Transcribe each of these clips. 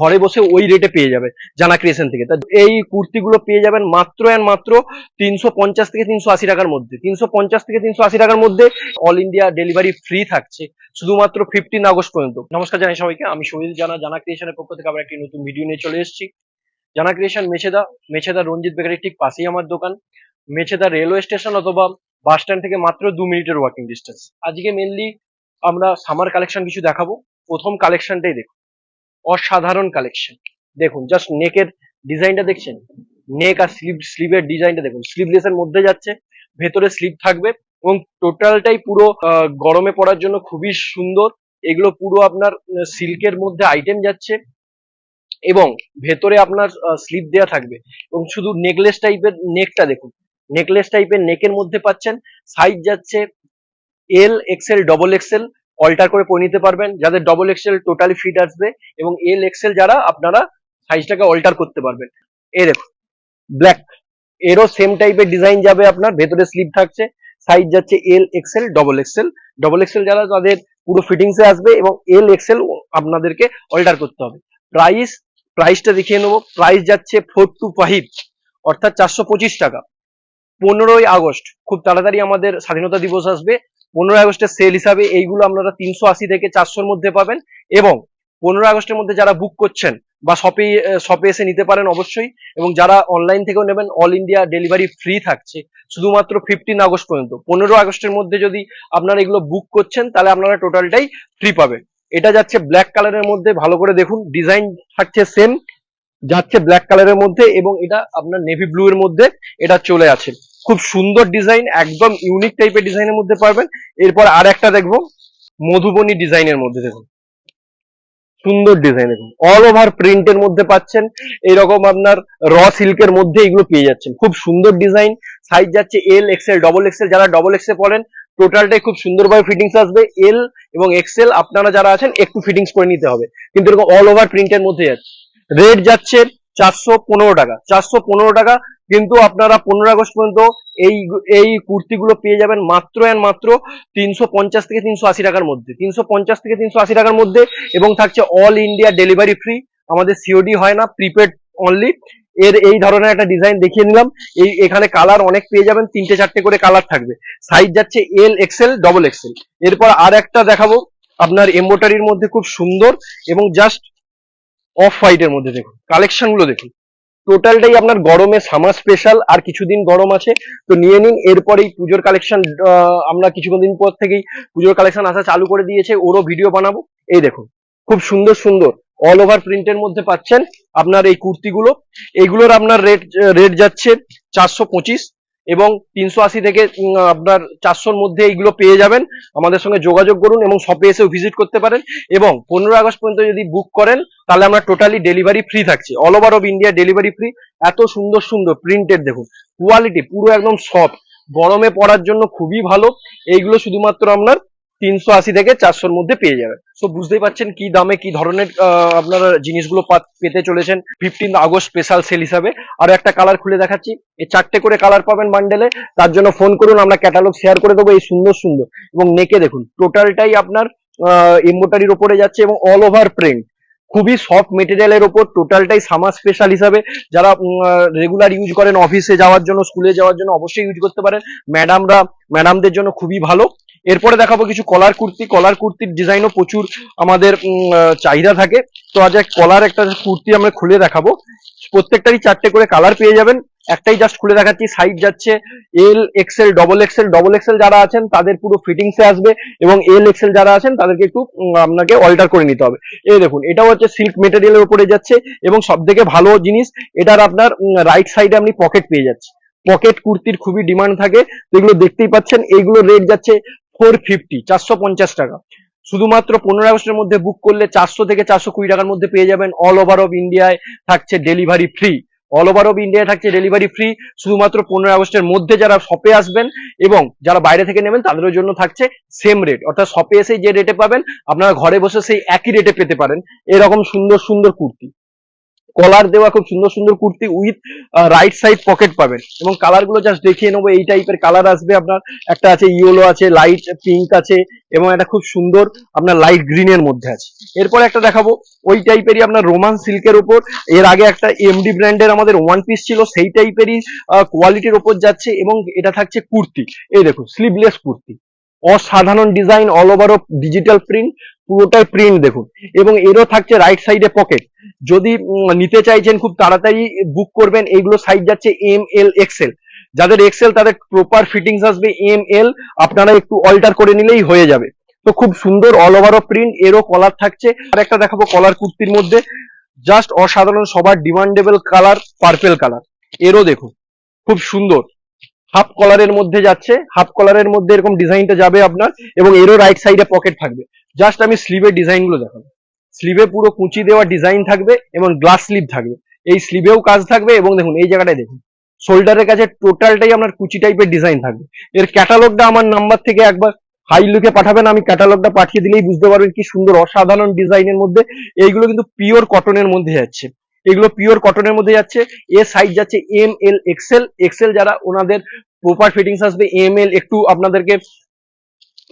ঘরে বসে ওই রেটে পেয়ে যাবে জানা ক্রিয়েশন থেকে। তা এই কুর্তিগুলো পেয়ে যাবেন মাত্র এন্ড মাত্র 350 থেকে 380 টাকার মধ্যে। 350 থেকে 380 টাকার মধ্যে অল ইন্ডিয়া ডেলিভারি ফ্রি থাকছে শুধুমাত্র 15 আগস্ট পর্যন্ত। নমস্কার জানাই সবাইকে, আমি সোহেল জানা, জানা ক্রিয়েশনের পক্ষ থেকে আবার একটি নতুন ভিডিও নিয়ে চলে এসেছি। জানা ক্রিয়েশন মেছেদা রঞ্জিত বেকারির ঠিক পাশেই আমার দোকান। মেছেদা রেলওয়ে স্টেশন অথবা বাস স্ট্যান্ড থেকে মাত্র 2 মিনিটের ওয়াকিং ডিস্টেন্স। আজকে মেনলি আমরা সামার কালেকশন কিছু দেখাবো। প্রথম কালেকশনটাই দেখুন, অসাধারণ কালেকশন। দেখুন জাস্ট নেকের ডিজাইনটা দেখছেন, নেক আর স্লিভের ডিজাইনটা দেখুন। স্লিভলেস এর মধ্যে যাচ্ছে, ভেতরে স্লিভ থাকবে এবং টোটালটাই পুরো গরমে পড়ার জন্য খুবই সুন্দর। এগুলো পুরো আপনার সিল্কের মধ্যে আইটেম যাচ্ছে এবং ভেতরে আপনার স্লিভ দেওয়া থাকবে এবং শুধু নেকলেস টাইপের নেকটা দেখুন, নেকলেস টাইপের নেকের মধ্যে পাচ্ছেন। সাইজ যাচ্ছে L, XL, double Excel alter করে পরে নিতে পারবেন। যাদের ডবল এক্সেল টোটালি ফিট আসবে এবং এল এক্সেল যারা আপনারা সাইজটাকে অল্টার করতে পারবেন। এই দেখুন ব্ল্যাক, এরও সেম টাইপের ডিজাইন যাবে আপনার, ভেতরে স্লিভ থাকছে। সাইজ যাচ্ছে L, XL, double XL. Double XL যারা তাদের পুরো ফিটিংসে আসবে এবং এল এক্সেল আপনাদেরকে অল্টার করতে হবে। প্রাইসটা দেখিয়ে নেবো। প্রাইস যাচ্ছে 425 অর্থাৎ 425 টাকা। 15ই আগস্ট খুব তাড়াতাড়ি আমাদের স্বাধীনতা দিবস আসবে। 15 আগস্টের সেল হিসাবে এইগুলো আপনারা 380 থেকে 400-র মধ্যে পাবেন। এবং 15 আগস্টের মধ্যে যারা বুক করছেন বা শপে এসে নিতে পারেন অবশ্যই, এবং যারা অনলাইন থেকেও নেবেন অল ইন্ডিয়া ডেলিভারি ফ্রি থাকছে শুধুমাত্র 15 আগস্ট পর্যন্ত। 15 আগস্টের মধ্যে যদি আপনারা এগুলো বুক করছেন তাহলে আপনারা টোটালটাই ফ্রি পাবেন। এটা যাচ্ছে ব্ল্যাক কালারের মধ্যে, ভালো করে দেখুন ডিজাইন থাকছে সেম, যাচ্ছে ব্ল্যাক কালারের মধ্যে এবং এটা আপনার নেভি ব্লু এর মধ্যে এটা চলে আছে। খুব সুন্দর ডিজাইন, একদম ইউনিক টাইপের ডিজাইনের মধ্যে পারবেন। এরপর আর একটা দেখবো মধুবনী ডিজাইনের মধ্যে, দেখুন সুন্দর ডিজাইন, দেখুন অল ওভার প্রিন্টের মধ্যে পাচ্ছেন। এইরকম আপনার র সিল্কের মধ্যে এগুলো পেয়ে যাচ্ছেন। খুব সুন্দর ডিজাইন। সাইজ যাচ্ছে এল, এক্সেল, ডবল এক্সেল। যারা ডবল এক্সেল পড়েন টোটালটাই খুব সুন্দরভাবে ফিটিংস আসবে। এল এবং এক্সেল আপনারা যারা আছেন একটু ফিটিংস করে নিতে হবে, কিন্তু এরকম অল ওভার প্রিন্টের মধ্যে যাচ্ছে। রেট যাচ্ছে 415 টাকা, 415 টাকা। কিন্তু আপনারা 15 আগস্ট পর্যন্ত এই এই কুর্তিগুলো পেয়ে যাবেন মাত্র এন্ড মাত্র 350 থেকে 380 টাকার মধ্যে। 350 থেকে 380 টাকার মধ্যে এবং থাকছে অল ইন্ডিয়া ডেলিভারি ফ্রি। আমাদের সিওডি হয় না, প্রিপেড অনলি। এই ধরনের একটা ডিজাইন দেখিয়ে নিলাম। এখানে কালার অনেক পেয়ে যাবেন, 3টে-4টে করে কালার থাকবে। সাইজ যাচ্ছে এল, এক্সেল, ডবল এক্সেল। এরপর আর একটা দেখাবো আপনার এমব্রয়ডারির মধ্যে খুব সুন্দর এবং জাস্ট অফ হোয়াইটের মধ্যে। দেখুন কালেকশন গুলো দেখুন, টোটালটাই আপনার গরমে সামার স্পেশাল। আর কিছুদিন গরম আছে তো নিয়ে নিন। এরপরেই পুজোর কালেকশন, আমরা কিছুদিন পর থেকেই পুজোর কালেকশন আসা চালু করে দিয়েছে, ওরও ভিডিও বানাবো। এই দেখুন খুব সুন্দর সুন্দর অল ওভার প্রিন্টের মধ্যে পাচ্ছেন আপনার এই কুর্তিগুলো। এইগুলোর আপনার রেট যাচ্ছে 425 এবং 380 থেকে আপনার 400-র মধ্যে এইগুলো পেয়ে যাবেন। আমাদের সঙ্গে যোগাযোগ করুন এবং শপে এসেও ভিজিট করতে পারেন। এবং 15 আগস্ট পর্যন্ত যদি বুক করেন তাহলে আমরা টোটালি ডেলিভারি ফ্রি থাকছে, all over of India delivery free. এত সুন্দর সুন্দর প্রিন্টেড দেখুন, কোয়ালিটি পুরো একদম সফট, গরমে পড়ার জন্য খুবই ভালো। এইগুলো শুধুমাত্র আপনার 380 থেকে 400-র মধ্যে পেয়ে যাবেন। তো বুঝতেই পারছেন কি দামে কি ধরনের আপনারা জিনিসগুলো পেতে চলেছেন 15 আগস্ট স্পেশাল সেল হিসাবে। আর একটা কালার খুলে দেখাচ্ছি, এই 4টে করে কালার পাবেন বান্ডেলে। তার জন্য ফোন করুন, আমরা ক্যাটালগ শেয়ার করে দেবো। এই সুন্দর সুন্দর এবং নেকে দেখুন টোটালটাই আপনার এমব্রয়ডারির উপরে যাচ্ছে এবং অল ওভার প্রিন্ট, খুবই সফট মেটেরিয়ালের উপর। টোটালটাই সামার স্পেশাল হিসাবে যারা রেগুলার ইউজ করেন অফিসে যাওয়ার জন্য, স্কুলে যাওয়ার জন্য অবশ্যই ইউজ করতে পারেন। ম্যাডামদের জন্য খুবই ভালো। এরপরে দেখাবো কিছু কলার কুর্তি। কলার কুর্তির ডিজাইনও প্রচুর আমাদের চাহিদা থাকে। তো আজ কলার একটা কুর্তি আমরা খুলে দেখাবো। প্রত্যেকটারই 4টে করে কালার পেয়ে যাবেন। একটাই জাস্ট খুলে দেখাচ্ছি। সাইজ যাচ্ছে L, XL, double XL. Double XL যারা আছেন তাদের পুরো ফিটিংসে আসবে এবং এল এক্সেল যারা আছেন তাদেরকে একটু আপনাকে অল্টার করে নিতে হবে। এই দেখুন এটাও হচ্ছে সিল্ক মেটেরিয়ালের উপরে যাচ্ছে এবং সব থেকে ভালো জিনিস এটার আপনার রাইট সাইডে আপনি পকেট পেয়ে যাচ্ছে। পকেট কুর্তির খুবই ডিমান্ড থাকে, তো এগুলো দেখতেই পাচ্ছেন। এইগুলো রেট যাচ্ছে 450, 450 টাকা। শুধুমাত্র 15 আগস্টের মধ্যে বুক করলে 400 থেকে 420 টাকার মধ্যে পেয়ে যাবেন। অল ওভার অফ ইন্ডিয়ায় থাকছে delivery free, all over of ইন্ডিয়ায় থাকছে ডেলিভারি ফ্রি। শুধুমাত্র 15 আগস্টের মধ্যে যারা শপে আসবেন এবং যারা বাইরে থেকে নেবেন তাদের জন্য থাকছে সেম রেট, অর্থাৎ শপে এসে যে রেটে পাবেন আপনারা ঘরে বসে সেই একই রেটে পেতে পারেন। এরকম সুন্দর সুন্দর কুর্তি, কলার দেওয়া খুব সুন্দর সুন্দর kurti with right side pocket পাবেন, এবং কালার গুলো জাস্ট দেখিয়ে নেবো। এই টাইপের কালার আসবে আপনার, একটা আছে ইয়েলো আছে, লাইট পিঙ্ক আছে, এবং একটা খুব সুন্দর আপনার লাইট গ্রিনের মধ্যে আছে। এরপর একটা দেখাবো ওই টাইপেরই আপনার রোমান সিল্কের উপর, এর আগে একটা এমডি ব্র্যান্ডের আমাদের ওয়ান পিস ছিল, সেই টাইপেরই কোয়ালিটির উপর যাচ্ছে, এবং এটা থাকছে কুর্তি। এই দেখুন স্লিভলেস কুর্তি, অসাধারণ design, all over of digital print, পুরোটাই প্রিন্ট দেখুন, এবং এরও থাকছে রাইট সাইডে পকেট। যদি নিতে চাইছেন খুব তাড়াতাড়ি বুক করবেন। এইগুলো সাইজ যাচ্ছে এম এল এক্সেল, যাদের এক্সেল তাদের প্রপার ফিটিংস আসবে এম এল, আপনারা একটু অল্টার করে নিলেই হয়ে যাবে। তো খুব সুন্দর অল ওভার অফ প্রিন্ট, এরও কলার থাকছে। আর একটা দেখাবো কলার কুর্তির মধ্যে, জাস্ট অসাধারণ, সবার ডিমান্ডেবল কালার পার্পেল কালার, এরও দেখুন খুব সুন্দর হাফ কলারের মধ্যে যাচ্ছে, হাফ কলারের মধ্যে এরকম ডিজাইনটা যাবে আপনার, এবং এরও রাইট সাইডে পকেট থাকবে। জাস্ট আমি স্লিভের ডিজাইন গুলো দেখাবো। স্লিভে পুরো কুচি দেওয়া ডিজাইন থাকবে এবং গ্লাস স্লিভ থাকবে, এই স্লিভেও কাজ থাকবে, এবং দেখুন এই জায়গাটায় দেখুন শোল্ডারের কাছে টোটালটাই আপনার কুচি টাইপের ডিজাইন থাকবে। এর ক্যাটালগটা আমার নাম্বার থেকে একবার হাই লুকে পাঠাবেন, আমি ক্যাটালগটা পাঠিয়ে দিলেই বুঝতে পারবেন কি সুন্দর অসাধারণ ডিজাইনের মধ্যে। এইগুলো কিন্তু পিওর কটনের মধ্যে যাচ্ছে, এগুলো পিওর কটনের মধ্যে যাচ্ছে। এর সাইজ যাচ্ছে এম এল এক্সেল, এক্সেল যারা ওনাদের প্রপার ফিটিংস আসবে, এম এল একটু আপনাদেরকে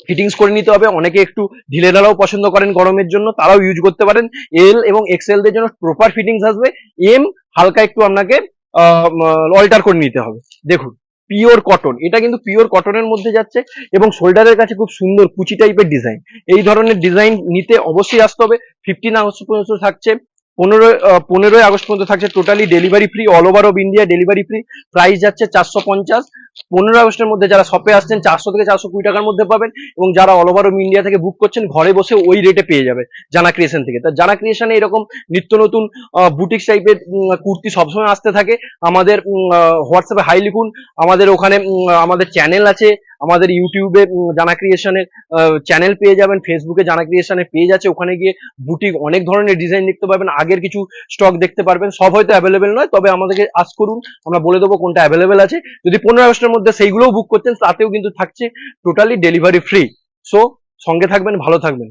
ফিটিংস করে নিতে হবে। অনেকে একটু ঢিলে ঢালাও পছন্দ করেন গরমের জন্য, তারাও ইউজ করতে পারেন। এল এবং এক্সেল দের জন্য প্রপার ফিটিংস আসবে, এম হালকা একটু আপনাকে অল্টার করে নিতে হবে। দেখুন পিওর কটন, এটা কিন্তু পিওর কটনের মধ্যে যাচ্ছে, এবং শোল্ডারের কাছে খুব সুন্দর কুচি টাইপের ডিজাইন। এই ধরনের ডিজাইন নিতে অবশ্যই আসতে হবে। 15 আগস্ট পর্যন্ত থাকছে, 15ই আগস্ট পর্যন্ত থাকছে totally delivery free, all over of India delivery free. Price যাচ্ছে 450। 15 আগস্টের মধ্যে যারা শপে আসছেন 400 থেকে 420 টাকার মধ্যে পাবেন, এবং যারা অল ওভার অফ ইন্ডিয়া থেকে বুক করছেন ঘরে বসে ওই রেটে পেয়ে যাবে জানা ক্রিয়েশন থেকে। তা জানা ক্রিয়েশনে এরকম নিত্য নতুন বুটিক্স টাইপের কুর্তি সবসময় আসতে থাকে। আমাদের হোয়াটসঅ্যাপে হাই লিখুন, আমাদের ওখানে আমাদের চ্যানেল আছে, আমাদের ইউটিউবে জানা ক্রিয়েশনের চ্যানেল পেয়ে যাবেন, ফেসবুকে জানা ক্রিয়েশনের পেজ আছে, ওখানে গিয়ে বুটিক অনেক ধরনের ডিজাইন দেখতে পাবেন, আগের কিছু স্টক দেখতে পারবেন। সব হয়তো অ্যাভেলেবেল নয়, তবে আমাদেরকে আস্ক করুন, আমরা বলে দেবো কোনটা অ্যাভেলেবেল আছে। যদি 15 আগস্টের মধ্যে সেইগুলোও বুক করছেন তাতেও কিন্তু থাকছে টোটালি ডেলিভারি ফ্রি। সো সঙ্গে থাকবেন, ভালো থাকবেন।